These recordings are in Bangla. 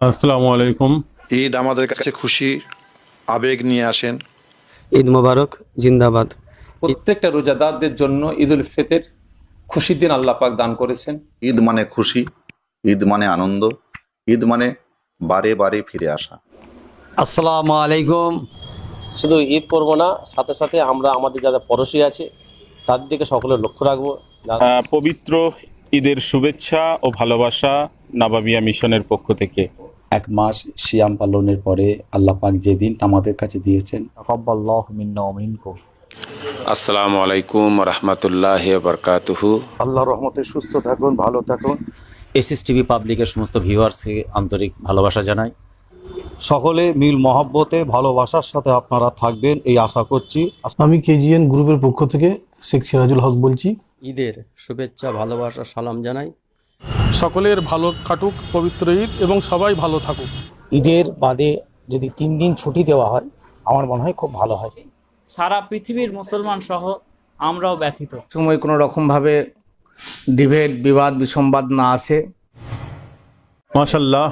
আসসালামু আলাইকুম। ঈদ আমাদের কাছে খুশি, আবেগ নিয়ে আসেন। ঈদ মোবারক, জিন্দাবাদ। প্রত্যেকটা রোজাদারদের জন্য ঈদ উল ফিতর খুশির দিন আল্লাহ পাক দান করেছেন। ঈদ মানে খুশি, ঈদ মানে আনন্দ, ঈদ মানে বারে বারে ফিরে আসা। আসসালামু আলাইকুম। শুধু ঈদ করব না, সাথে সাথে আমরা আমাদের যারা পড়োশি আছে তাদের দিকে সকলের লক্ষ্য রাখবো। পবিত্র ঈদের শুভেচ্ছা ও ভালোবাসা নাবাবিয়া মিশনের পক্ষ থেকে। এক মাস সিয়াম পালনের পরে আল্লাহ পাক যে দিন আমাদের কাছে দিয়েছেন, তাকাব্বালাহু মিন্না ওয়া মিনকুম। আসসালামু আলাইকুম রাহমাতুল্লাহি ওয়া বারাকাতুহু। আল্লাহর রহমতে সুস্থ থাকুন, ভালো থাকুন। এসএস টিভি পাবলিকের সমস্ত ভিউয়ার্সকে আন্তরিক ভালোবাসা জানাই। সকলে মিল মহব্বতে ভালোবাসার সাথে আপনারা থাকবেন এই আশা করছি। আমি কেজিএন গ্রুপের পক্ষ থেকে শেখ সিরাজুল হক বলছি। ঈদের শুভেচ্ছা, ভালোবাসা, সালাম জানাই। সকলের ভালো কাটুক পবিত্র ঈদ এবং সবাই ভালো থাকুক। ঈদের বাদে যদি 3 দিন ছুটি দেওয়া হয় আমার মনে হয় খুব ভালো হয়। সারা পৃথিবীর মুসলমান সহ আমরাও ব্যথিত। সময় কোনো রকমভাবে ডিবেট বিবাদ বিসম্বাদ না আসে। মাশাল্লাহ,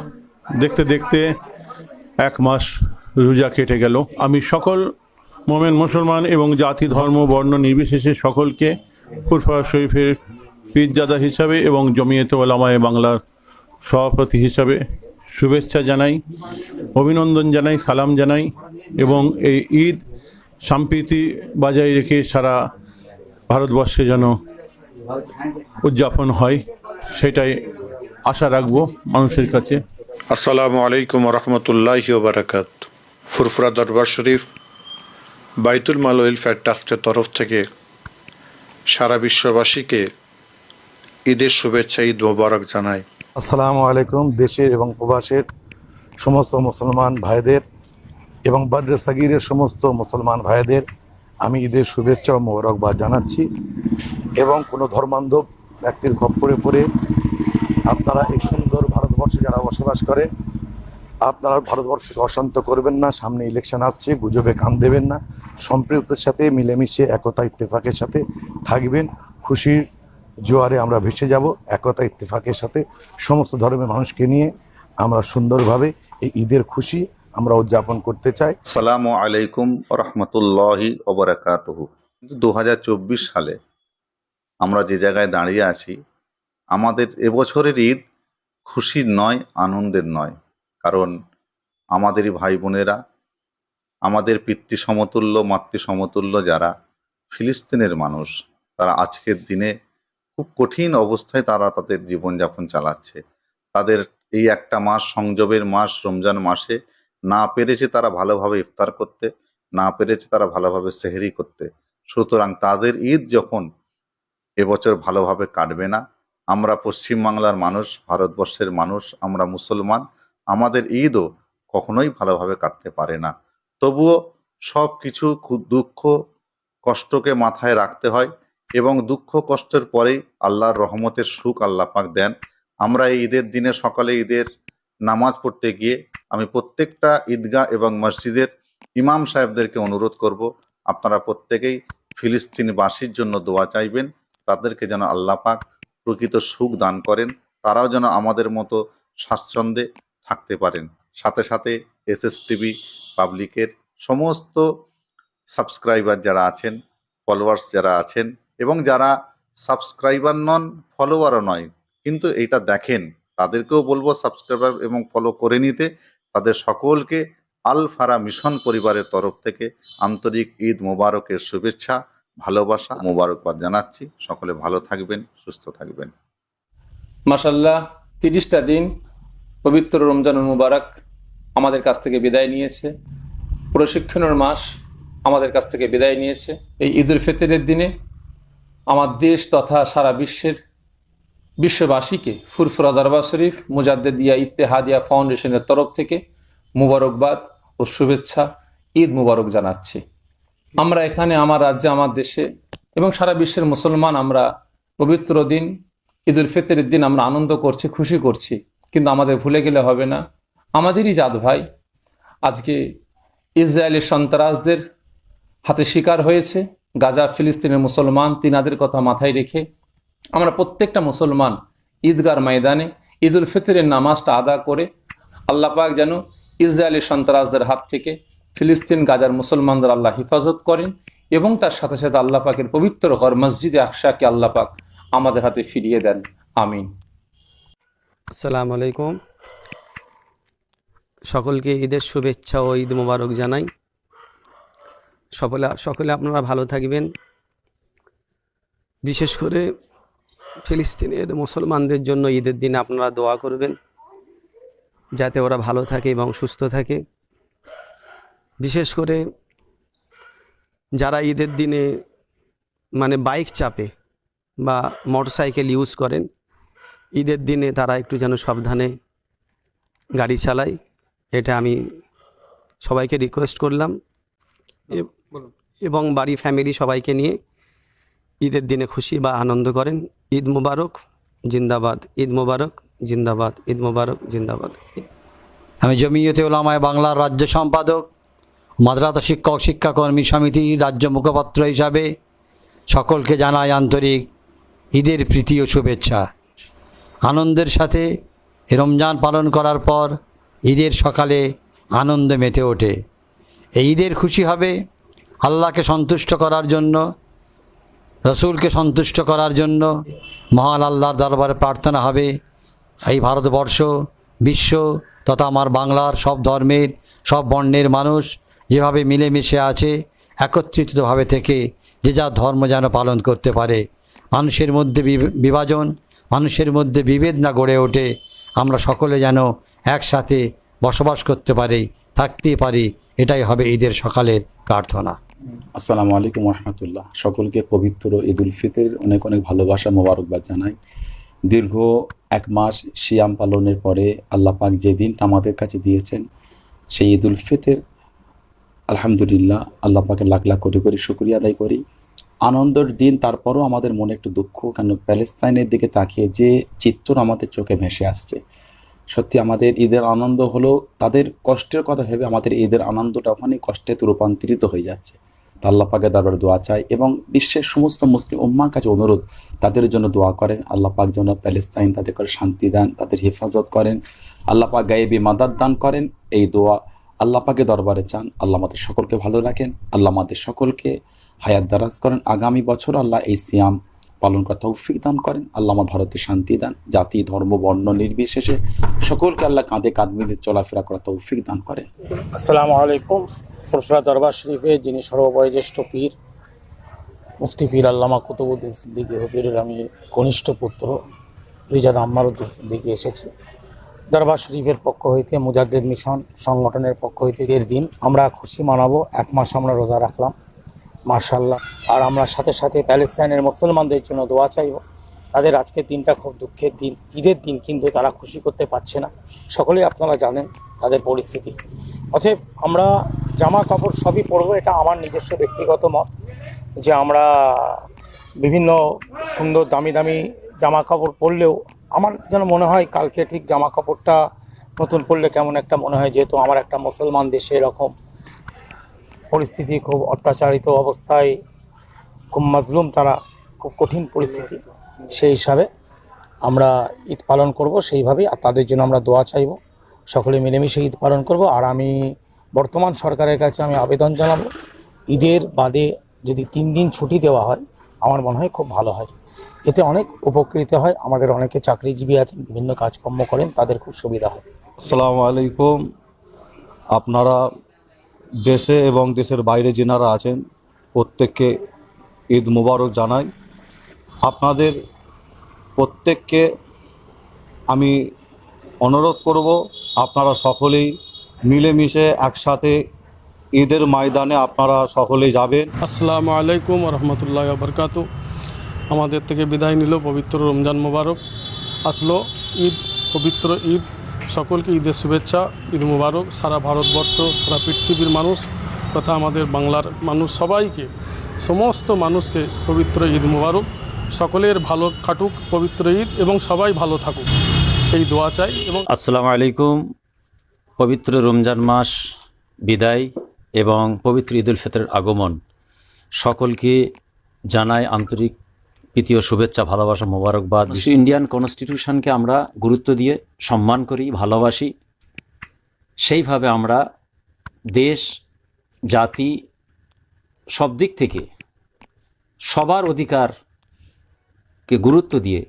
দেখতে দেখতে এক মাস রোজা কেটে গেল। আমি সকল মোমেন মুসলমান এবং জাতি ধর্ম বর্ণ নির্বিশেষে সকলকে ফুরফুরা শরীফের পীরজাদা হিসাবে এবং জমিয়তে উলামায়ে বাংলার সভাপতি হিসাবে শুভেচ্ছা জানাই, অভিনন্দন জানাই, সালাম জানাই এবং এই ঈদ সম্প্রীতি বজায় রেখে সারা ভারতবর্ষে যেন উদযাপন হয় সেটাই আশা রাখবো মানুষের কাছে। আসসালামু আলাইকুম রহমতুল্লাহি ওয়া বারাকাতুহু। ফুরফুরা দরবার শরীফ বাইতুল মাল ওয়েলফেয়ার ট্রাস্টের তরফ থেকে সারা বিশ্ববাসীকে ঈদের শুভেচ্ছা, ঈদ মোবারক জানাই। আসসালামু আলাইকুম। দেশের এবং প্রবাসের সমস্ত মুসলমান ভাইদের এবং বদরে সাগীরের সমস্ত মুসলমান ভাইদের আমি ঈদের শুভেচ্ছা ও মোবারকবাদ জানাচ্ছি। এবং কোনো ধর্মান্ধব ব্যক্তির খপ্পরে পড়ে আপনারা এই সুন্দর ভারতবর্ষে যারা বসবাস করে আপনারা ভারতবর্ষকে অশান্ত করবেন না। সামনে ইলেকশন আসছে, গুজবে কান দেবেন না। সম্প্রীতির সাথে মিলেমিশে একতা ইত্তেফাকের সাথে থাকবেন। খুশির জোয়ারে আমরা ভেসে যাব। একতা ইত্তেফাকের সাথে সমস্ত ধর্মের মানুষকে নিয়ে আমরা সুন্দরভাবে এই ঈদের খুশি আমরা উদযাপন করতে চাই। আসসালামু আলাইকুম রহমতুল্লাহি ওয়া বারাকাতুহু। 2024 সালে আমরা যে জায়গায় দাঁড়িয়ে আছি, আমাদের এবছরের ঈদ খুশির নয়, আনন্দের নয়। কারণ আমাদেরই ভাই বোনেরা, আমাদের পিতৃ সমতুল্য মাতৃ সমতুল্য যারা ফিলিস্তিনের মানুষ, তারা আজকের দিনে খুব কঠিন অবস্থায় তারা তাদের জীবনযাপন চালাচ্ছে। তাদের এই একটা মাস, সংযমের মাস রমজান মাসে না পেরেছে তারা ভালোভাবে ইফতার করতে, না পেরেছে তারা ভালোভাবে সেহরি করতে। সুতরাং তাদের ঈদ যখন এবছর ভালোভাবে কাটবে না, আমরা পশ্চিমবাংলার মানুষ, ভারতবর্ষের মানুষ, আমরা মুসলমান, আমাদের ঈদও কখনোই ভালোভাবে কাটতে পারে না। তবুও সব কিছু দুঃখ কষ্টকে মাথায় রাখতে হয় এবং দুঃখ কষ্টের পরেই আল্লাহর রহমতের সুখ আল্লাহ পাক দেন। আমরা এই ঈদের দিনে সকালে ঈদের নামাজ পড়তে গিয়ে আমি প্রত্যেকটা ঈদগাহ এবং মসজিদের ইমাম সাহেবদেরকে অনুরোধ করব, আপনারা প্রত্যেকেই ফিলিস্তিনবাসীর জন্য দোয়া চাইবেন, তাদেরকে যেন আল্লাহ পাক প্রকৃত সুখ দান করেন, তারাও যেন আমাদের মতো স্বাচ্ছন্দ্যে থাকতে পারেন। সাথে সাথে এসএস টিভি পাবলিকের সমস্ত সাবস্ক্রাইবার যারা আছেন, ফলোয়ার্স যারা আছেন এবং যারা সাবস্ক্রাইবার নন, ফলোয়ারও নয় কিন্তু এইটা দেখেন, তাদেরকেও বলবো সাবস্ক্রাইবার এবং ফলো করে নিতে। তাদের সকলকে আল ফারা মিশন পরিবারের তরফ থেকে আন্তরিক ঈদ মোবারকের শুভেচ্ছা, ভালোবাসা, মোবারকবাদ জানাচ্ছি। সকলে ভালো থাকবেন, সুস্থ থাকবেন। মাশাল্লাহ, 30টা দিন পবিত্র রমজানুল মুবারক আমাদের কাছ থেকে বিদায় নিয়েছে। প্রশিক্ষণের মাস আমাদের কাছ থেকে বিদায় নিয়েছে। এই ঈদ উল ফিতরের দিনে আমার দেশ তথা সারা বিশ্ববাসীকে ফুরফুরা দরবার শরীফ মুজাদ্দেদিয়া ইত্তেহাদিয়া ফাউন্ডেশনের তরফ থেকে মুবারকবাদ ও শুভেচ্ছা, ঈদ মুবারক জানাচ্ছি। আমরা এখানে আমার রাজ্যে, আমার দেশে এবং সারা বিশ্বের মুসলমান আমরা পবিত্র দিন ঈদ উল ফিতরের দিন আমরা আনন্দ করছি, খুশি করছি, কিন্তু আমাদের ভুলে গেলে হবে না আমাদেরই জাত ভাই আজকে ইসরায়েলি সন্ত্রাসদের হাতে শিকার হয়েছে। গাজা ফিলিস্তিনের মুসলমান, তিনাদের কথা মাথায় রেখে আমরা প্রত্যেকটা মুসলমান ঈদগার ময়দানে ঈদ উল ফিতরের নামাজটা আদা করে আল্লাহ পাক যেন ইসরায়েলি সন্ত্রাসদের হাত থেকে ফিলিস্তিন গাজার মুসলমানদের আল্লাহ হেফাজত করেন এবং তার সাথে সাথে আল্লাহ পাকের পবিত্র ঘর মসজিদে আকসাকে আল্লাহ পাক আমাদের হাতে ফিরিয়ে দেন। আমিন। আসসালামু আলাইকুম। সকলকে ঈদের শুভেচ্ছা ও ঈদ মোবারক জানাই। সকলে আপনারা ভালো থাকবেন। বিশেষ করে ফিলিস্তিনের মুসলমানদের জন্য ঈদের দিনে আপনারা দোয়া করবেন যাতে ওরা ভালো থাকে এবং সুস্থ থাকে। বিশেষ করে যারা ঈদের দিনে বাইক চাপে বা মোটরসাইকেল ইউজ করেন, ঈদের দিনে তারা একটু যেন সাবধানে গাড়ি চালায়, এটা আমি সবাইকে রিকোয়েস্ট করলাম। এবং বাড়ি ফ্যামিলি সবাইকে নিয়ে ঈদের দিনে খুশি বা আনন্দ করেন। ঈদ মুবারক জিন্দাবাদ, ঈদ মুবারক জিন্দাবাদ, ঈদ মুবারক জিন্দাবাদ। আমি জমিয়তে উলামায়ে বাংলার রাজ্য সম্পাদক, মাদ্রাসা শিক্ষক শিক্ষাকর্মী সমিতি রাজ্য মুখপাত্র হিসাবে সকলকে জানাই আন্তরিক ঈদের প্রীতি ও শুভেচ্ছা। আনন্দের সাথে রমজান পালন করার পর ঈদের সকালে আনন্দ মেতে ওঠে। এই ঈদের খুশি হবে আল্লাহকে সন্তুষ্ট করার জন্য, রসুলকে সন্তুষ্ট করার জন্য মহান আল্লাহর দরবারে প্রার্থনা হবে এই ভারতবর্ষ, বিশ্ব তথা আমার বাংলার সব ধর্মের সব বর্ণের মানুষ যেভাবে মিলেমিশে আছে একত্রিতভাবে থেকে যে যা ধর্ম যেন পালন করতে পারে। মানুষের মধ্যে বিভাজন, মানুষের মধ্যে বিভেদ না গড়ে ওঠে। আমরা সকলে যেন একসাথে বসবাস করতে পারি, থাকতে পারি, এটাই হবে ঈদের সকালের প্রার্থনা। আসসালামু আলাইকুম রহমতুল্লাহ। সকলকে পবিত্র ঈদ উল ফিতরের অনেক অনেক ভালোবাসা মোবারকবাদ জানাই। দীর্ঘ 1 মাস সিয়াম পালনের পরে আল্লাহ পাক যে দিনটা আমাদের কাছে দিয়েছেন সেই ঈদ উল ফিতর, আলহামদুলিল্লাহ আল্লাহ পাকের লাখ লাখ কোটি কোটি শুকরিয়া আদায় করি। আনন্দের দিন, তারপরও আমাদের মনে একটু দুঃখ, কেন প্যালেস্তাইনের দিকে তাকিয়ে যে চিত্র আমাদের চোখে ভেসে আসছে। সত্যি আমাদের ঈদের আনন্দ হলো তাদের কষ্টের কথা ভেবে আমাদের ঈদের আনন্দটা ওখানে কষ্টে রূপান্তরিত হয়ে যাচ্ছে। তা আল্লাহ পাকের দরবারে দোয়া চাই এবং বিশ্বের সমস্ত মুসলিম উম্মার কাছে অনুরোধ তাদের জন্য দোয়া করেন। আল্লাহ পাক যেন প্যালেস্তাইন তাদের করে শান্তি দান, তাদের হেফাজত করেন, আল্লাহ পাক গায়েবী মাদাদ দান করেন। এই দোয়া আল্লাহ পাকের দরবারে চান। আল্লাহ আমাদের সকলকে ভালো রাখেন, আল্লাহ আমাদের সকলকে হায়াত দারাজ করেন। আগামী বছর আল্লাহ এই সিয়াম পালন করার তৌফিক দান করেন। আল্লাহ আমার ভারতে শান্তি দান, জাতি ধর্ম বর্ণ নির্বিশেষে সকলকে আল্লাহ কাঁধে কাঁধ মিলিয়ে চলাফেরা করার তৌফিক দান করেন। আসসালামু আলাইকুম। ফুরফুরা দরবার শরীফে যিনি সর্ববয়োজ্যেষ্ঠ পীর মুফতি পীর আল্লামা কুতুবউদ্দিন সিদ্দিকী হুজুরের আমি কনিষ্ঠ পুত্র রিজাদ আম্মারউদ্দিন সিদ্দিকী এসেছি। দরবার শরীফের পক্ষ হইতে মুজাদ্দিদ মিশন সংগঠনের পক্ষ হইতে এর দিন আমরা খুশি মানাবো। 1 মাস আমরা রোজা রাখলাম মাশাআল্লাহ। আর আমরা সাথে সাথে প্যালেস্তাইনের মুসলমানদের জন্য দোয়া চাইব। তাদের আজকের দিনটা খুব দুঃখের দিন, ঈদের দিন, কিন্তু তারা খুশি করতে পারছে না। সকলেই আপনারা জানেন তাদের পরিস্থিতি। অতএব আমরা জামা কাপড় সবই পরবো, এটা আমার নিজস্ব ব্যক্তিগত মত, যে আমরা বিভিন্ন সুন্দর দামি দামি জামা কাপড় পরলেও আমার যেন মনে হয় কালকে ঠিক জামা কাপড়টা নতুন পরলে কেমন একটা মনে হয়, যেহেতু আমার একটা মুসলমান দেশে এরকম পরিস্থিতি, খুব অত্যাচারিত অবস্থায়, খুব মাজলুম তারা, খুব কঠিন পরিস্থিতি। সেই হিসাবে আমরা ঈদ পালন করব সেইভাবেই, আর তাদের জন্য আমরা দোয়া চাইব। সকলে মিলেমিশে ঈদ পালন করব। আর আমি বর্তমান সরকারের কাছে আমি আবেদন জানাবো, ঈদের বাদে যদি 3 দিন ছুটি দেওয়া হয় আমার মনে হয় খুব ভালো হয়। এতে অনেক উপকৃত হয়। আমাদের অনেকে চাকরিজীবী আছেন, বিভিন্ন কাজকর্ম করেন, তাদের খুব সুবিধা হয়। আসসালামু আলাইকুম। আপনারা দেশে এবং দেশের বাইরে যেনারা আছেন প্রত্যেককে ঈদ মুবারক জানাই। আপনাদের প্রত্যেককে আমি অনুরোধ করব আপনারা সকলেই মিলেমিশে একসাথে ঈদের ময়দানে আপনারা সকলেই যাবেন। আসসালামু আলাইকুম রহমতুল্লাহ বরকাত। আমাদের থেকে বিদায় নিল পবিত্র রমজান মোবারক, আসলো ঈদ, পবিত্র ঈদ। সকলকে ঈদের শুভেচ্ছা, ঈদ মুবারক। সারা ভারতবর্ষ, সারা পৃথিবীর মানুষ তথা আমাদের বাংলার মানুষ সবাইকে, সমস্ত মানুষকে পবিত্র ঈদ মুবারক। সকলের ভালো কাটুক পবিত্র ঈদ এবং সবাই ভালো থাকুক, এই দোয়া চাই। এবং আসসালামু আলাইকুম। পবিত্র রমজান মাস বিদায় এবং পবিত্র ঈদ উল ফিতরের আগমন, সকলকে জানাই আন্তরিক প্রীতি ও শুভেচ্ছা, ভালোবাসা, মোবারকবাদ। ইন্ডিয়ান কনস্টিটিউশনকে আমরা গুরুত্ব দিয়ে সম্মান করি, ভালোবাসি সেইভাবে আমরা দেশ জাতি সব দিক থেকে সবার অধিকারকে গুরুত্ব দিয়ে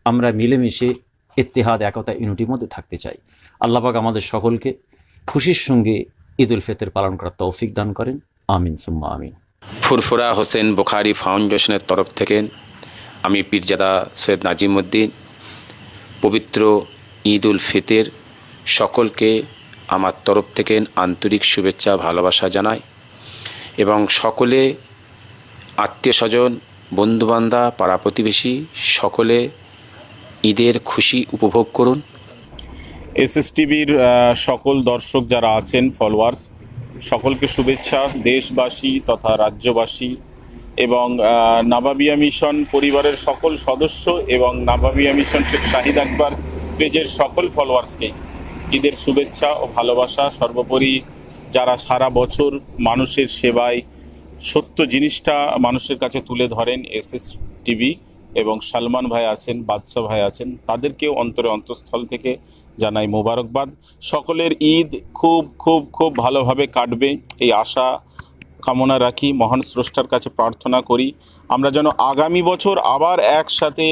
আমরা মিলেমিশে ইত্তেহাদ, একতা, ইউনিটির মধ্যে থাকতে চাই। আল্লাহ পাক আমাদের সকলকে খুশির সঙ্গে ঈদ উল ফিতর পালন করার তৌফিক দান করেন। আমিন সুম্মা আমিন। ফুরফুরা হোসেন বুখারী ফাউন্ডেশনের তরফ থেকে আমি পীরজাদা সৈয়দ নাজিমউদ্দিন পবিত্র ঈদ উল ফিতর সকলকে আমার তরফ থেকে আন্তরিক শুভেচ্ছা ভালোবাসা জানাই এবং সকলে আত্মীয় স্বজন, বন্ধুবান্ধব, পাড়া প্রতিবেশী সকলে ঈদের খুশি উপভোগ করুন। এসএসটিভির সকল দর্শক যারা আছেন, ফলোয়ার্স, সকলকে শুভেচ্ছা। দেশবাসী তথা রাজ্যবাসী এবং নাবাবিয়া মিশন পরিবারের সকল সদস্য এবং নাবাবিয়া মিশন শেখ শাহিদ আকবর পেজের সকল ফলোয়ার্সকে ঈদের শুভেচ্ছা ও ভালোবাসা। সর্বোপরি যারা সারা বছর মানুষের সেবায় সত্য জিনিসটা মানুষের কাছে তুলে ধরেন, এসএসটিভি এবং সালমান ভাই আছেন, বাদশা ভাই আছেন, তাদেরকেও অন্তঃস্থল থেকে জানাই মোবারকবাদ। সকলের ঈদ খুব খুব খুব ভালোভাবে কাটবে এই আশা কামনা রাখি। মহান স্রষ্টার কাছে প্রার্থনা করি আমরা যেন আগামী বছর আবার একসাথে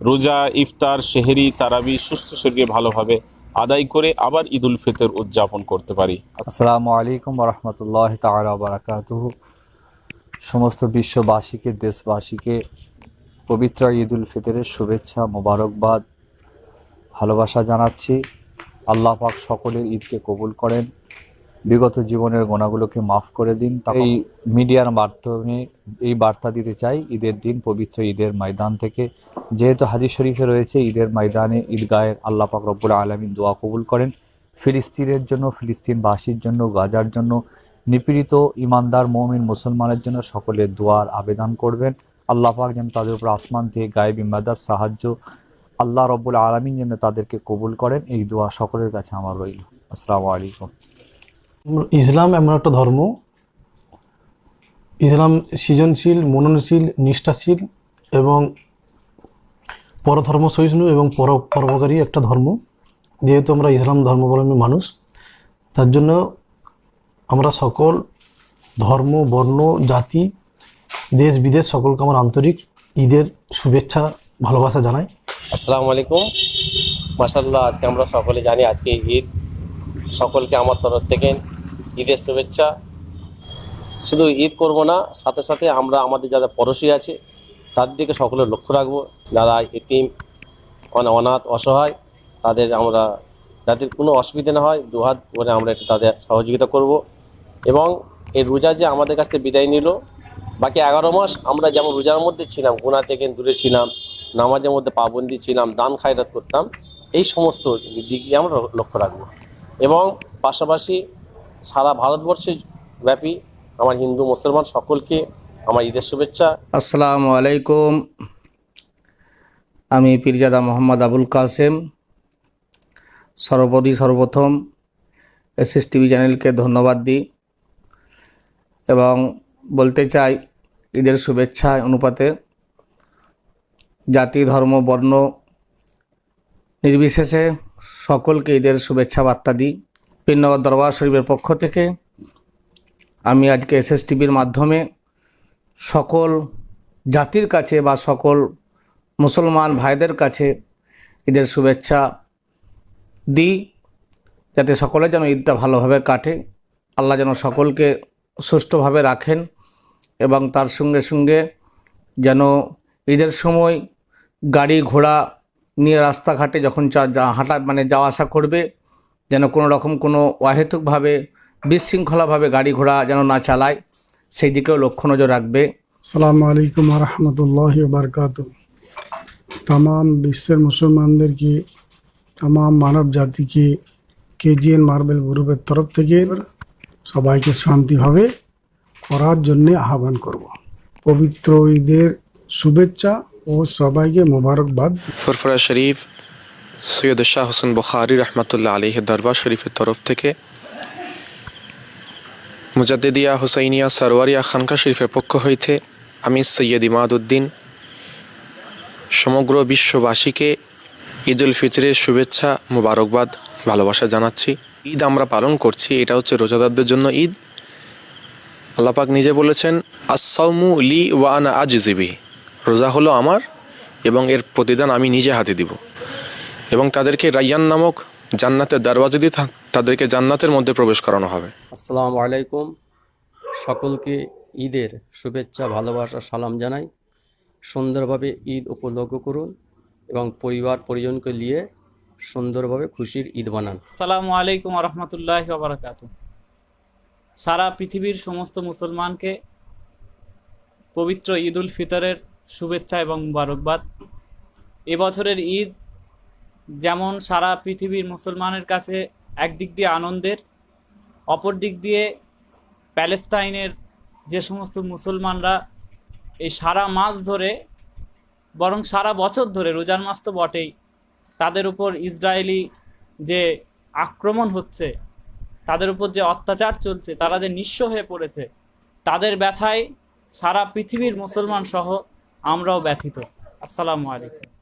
রোজা, ইফতার, সেহরি, তারাবি সুস্থ শরীরে ভালোভাবে আদায় করে আবার ঈদ উল ফিতর উদযাপন করতে পারি। আসসালামু আলাইকুম রহমতুল্লাহ তাআলা ওয়া বারাকাতুহু। সমস্ত বিশ্ববাসীকে, দেশবাসীকে পবিত্র ঈদ উল ফিতরের শুভেচ্ছা, মোবারকবাদ, ভালোবাসা জানাচ্ছি। আল্লাহ পাক সকলের ঈদকে কবুল করেন, বিগত জীবনের গোনাগুলোকে মাফ করে দিন। এই মিডিয়ার মাধ্যমে এই বার্তা দিতে চাই ঈদের দিন পবিত্র ঈদের ময়দান থেকে, যেহেতু হাদিস শরীফে রয়েছে ঈদের ময়দানে ঈদগাহের আল্লাহ পাক রব্বুল আলামিন দোয়া কবুল করেন। ফিলিস্তিনের জন্য, ফিলিস্তিনবাসীর জন্য, গাজার জন্য, নিপীড়িত ইমানদার মুমিন মুসলমানের জন্য সকলের দোয়ার আবেদন করবেন। আল্লাহ পাক যেন তাদের উপর আসমান থেকে গায়েবী মাদাদ, সাহায্য আল্লাহ রব্বুল আলামিন যেন তাদেরকে কবুল করেন, এই দোয়া সকলের কাছে আমার রইল। আসসালামু আলাইকুম। ইসলাম এমন একটা ধর্ম, ইসলাম সৃজনশীল, মননশীল, নিষ্ঠাশীল এবং পরধর্ম সহিষ্ণু এবং পরোপকারী একটা ধর্ম। যেহেতু আমরা ইসলাম ধর্মাবলম্বী মানুষ, তার জন্য আমরা সকল ধর্ম, বর্ণ, জাতি, দেশ বিদেশ সকলকে আমার আন্তরিক ঈদের শুভেচ্ছা ভালোবাসা জানাই। আসসালামু আলাইকুম। মাশাআল্লাহ, আজকে আমরা সকলে জানি আজকে ঈদ। সকলকে আমার তরফ থেকে ঈদের শুভেচ্ছা। শুধু ঈদ করব না, সাথে সাথে আমরা আমাদের যারা পড়োশী আছে তাদের দিকে সকলের লক্ষ্য রাখবো। যারা এতিম, অনাথ, অসহায়, তাদের আমরা যাদের কোনো অসুবিধা না হয় দুহাত করে আমরা একটু তাদের সহযোগিতা করব। এবং এই রোজা যে আমাদের কাছ থেকে বিদায় নিল, বাকি 11 মাস আমরা যেমন রোজার মধ্যে ছিলাম, গুনাহ থেকে দূরে ছিলাম, নামাজের মধ্যে পাবন্দি ছিলাম, দান খায়রাত করতাম, এই সমস্ত দিক দিয়ে আমরা লক্ষ্য রাখবো। এবং পাশাপাশি সারা ভারতবর্ষে ব্যাপী আমার হিন্দু মুসলমান সকলকে আমার ঈদের শুভেচ্ছা। আসসালামু আলাইকুম। আমি পীরজাদা মোহাম্মদ আবুল কাসেম। সর্বপ্রথম এসএসটিভি চ্যানেলকে ধন্যবাদ দিই এবং বলতে চাই ঈদের শুভেচ্ছা অনুপাতে জাতি, ধর্ম, বর্ণ নির্বিশেষে সকলকে ঈদের শুভেচ্ছা বার্তা দিই। পীরনগর দরবার শরীফের পক্ষ থেকে আমি আজকে এসএসটিভির মাধ্যমে সকল জাতির কাছে বা সকল মুসলমান ভাইদের কাছে ঈদের শুভেচ্ছা দিই, যাতে সকলে যেন ঈদটা ভালোভাবে কাটে, আল্লাহ যেন সকলকে সুষ্ঠুভাবে রাখেন এবং তার সঙ্গে সঙ্গে যেন ঈদের সময় গাড়ি ঘোড়া নিয়ে রাস্তাঘাটে যখন হাঁটা যাওয়া আসা করবে যেন কোনো রকম কোনো অহেতুকভাবে বিশৃঙ্খলাভাবে গাড়ি ঘোড়া যেন না চালায়, সেই দিকেও লক্ষ্য নজর রাখবে। আসসালামু আলাইকুম রহমতুল্লাহি ওয়া বারাকাতুহু। तमाम বিশ্বের মুসলমানদেরকে, तमाम মানব জাতিকে কেজিএন মার্বেল গ্রুপের তরফ থেকে সবাইকে শান্তিভাবে করার জন্য আহ্বান করব। পবিত্র ঈদের শুভেচ্ছা ও সবাইকে মোবারকবাদ। ফুরফুরা শরীফ সৈয়দ শাহ হোসেন বুখারী রহমতুল্লাহ আলাইহি দরবার শরীফের তরফ থেকে মুজাদ্দিদিয়া হুসাইনিয়া সরওয়ারিয়া খানকা শরীফের পক্ষ হইতে আমি সৈয়দ ইমাদউদ্দিন সমগ্র বিশ্ববাসীকে ঈদ উল ফিতরের শুভেচ্ছা, মোবারকবাদ, ভালোবাসা জানাচ্ছি। ঈদ আমরা পালন করছি, এটা হচ্ছে রোজাদারদের জন্য ঈদ। আল্লাহ পাক নিজে বলেছেন, আস-সাওমু লি ওয়া আনা আজজি বিহি, রোজা হলো আমার এবং এর প্রতিদান আমি নিজে হাতে দিব। এবং তাদেরকে রাইয়ান নামক জান্নাতের দরওয়াজা দিয়ে তাদেরকে জান্নাতের মধ্যে প্রবেশ করানো হবে। আসসালামু আলাইকুম, সকলকে ঈদের শুভেচ্ছা, ভালোবাসা, সালাম জানাই। সুন্দরভাবে ঈদ উপভোগ করুন এবং পরিবার পরিজনকে নিয়ে সুন্দরভাবে খুশির ঈদ বানান। আসসালামু আলাইকুম রহমতুল্লাহি ওয়া বারাকাতুহু। সারা পৃথিবীর সমস্ত মুসলমানকে পবিত্র ঈদ উল ফিতরের শুভেচ্ছা এবং মুবারকবাদ। এবছরের ঈদ যেমন সারা পৃথিবীর মুসলমানের কাছে একদিক দিয়ে আনন্দের, অপর দিক দিয়ে প্যালেস্টাইনের যে সমস্ত মুসলমানরা এই সারা মাস ধরে, বরং সারা বছর ধরে, রোজার মাস তো বটেই, তাদের উপর ইসরায়েলি যে আক্রমণ হচ্ছে, তাদের উপর যে অত্যাচার চলছে, তারা যে নিঃস্ব হয়ে পড়েছে, তাদের ব্যথায় সারা পৃথিবীর মুসলমান সহ আমরাও ব্যথিত। আসসালামু আলাইকুম।